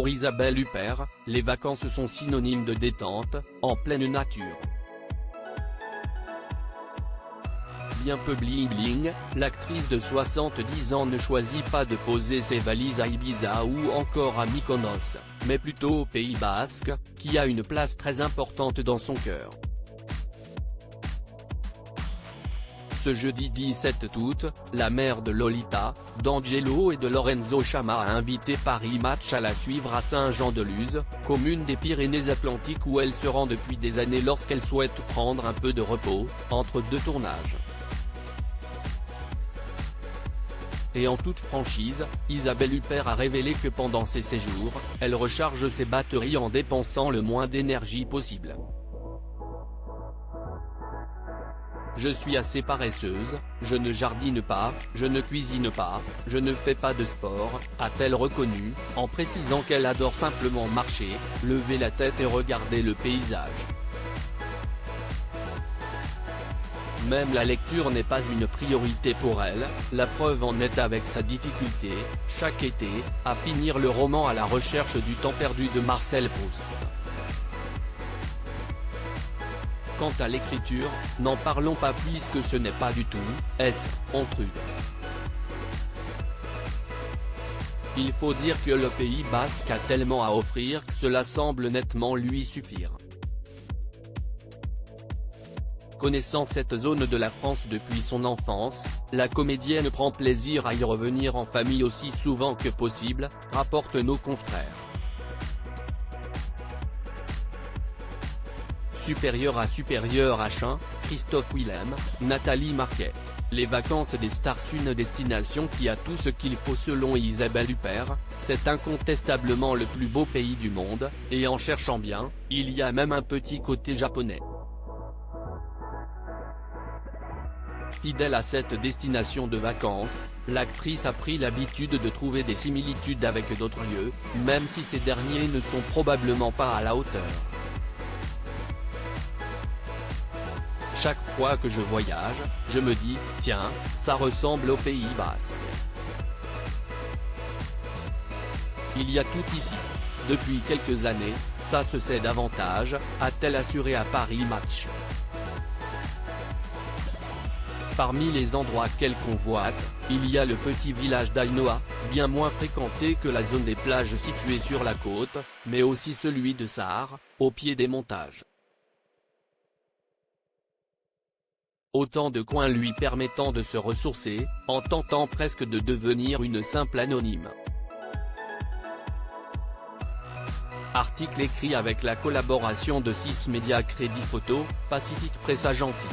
Pour Isabelle Huppert, les vacances sont synonymes de détente, en pleine nature. Bien peu bling-bling, l'actrice de 70 ans ne choisit pas de poser ses valises à Ibiza ou encore à Mykonos, mais plutôt au Pays Basque, qui a une place très importante dans son cœur. Ce jeudi 17 août, la mère de Lolita, d'Angelo et de Lorenzo Chama a invité Paris Match à la suivre à Saint-Jean-de-Luz, commune des Pyrénées-Atlantiques où elle se rend depuis des années lorsqu'elle souhaite prendre un peu de repos, entre deux tournages. Et en toute franchise, Isabelle Huppert a révélé que pendant ces séjours, elle recharge ses batteries en dépensant le moins d'énergie possible. Je suis assez paresseuse, je ne jardine pas, je ne cuisine pas, je ne fais pas de sport, a-t-elle reconnu, en précisant qu'elle adore simplement marcher, lever la tête et regarder le paysage. Même la lecture n'est pas une priorité pour elle, la preuve en est avec sa difficulté, chaque été, à finir le roman À la recherche du temps perdu de Marcel Proust. Quant à l'écriture, n'en parlons pas puisque ce n'est pas du tout, Ontrude. Il faut dire que le Pays Basque a tellement à offrir que cela semble nettement lui suffire. Connaissant cette zone de la France depuis son enfance, la comédienne prend plaisir à y revenir en famille aussi souvent que possible, rapportent nos confrères. Supérieur à H1, Christophe Willem, Nathalie Marquet. Les vacances des stars, une destination qui a tout ce qu'il faut selon Isabelle Huppert, c'est incontestablement le plus beau pays du monde, et en cherchant bien, il y a même un petit côté japonais. Fidèle à cette destination de vacances, l'actrice a pris l'habitude de trouver des similitudes avec d'autres lieux, même si ces derniers ne sont probablement pas à la hauteur. Chaque fois que je voyage, je me dis, tiens, ça ressemble au Pays Basque. Il y a tout ici. Depuis quelques années, ça se sait davantage, a-t-elle assuré à Paris Match. Parmi les endroits qu'elle convoite, il y a le petit village d'Ainoa, bien moins fréquenté que la zone des plages située sur la côte, mais aussi celui de Sahar, au pied des montagnes. Autant de coins lui permettant de se ressourcer, en tentant presque de devenir une simple anonyme. Article écrit avec la collaboration de 6 médias Crédit Photo, Pacific Press Agency.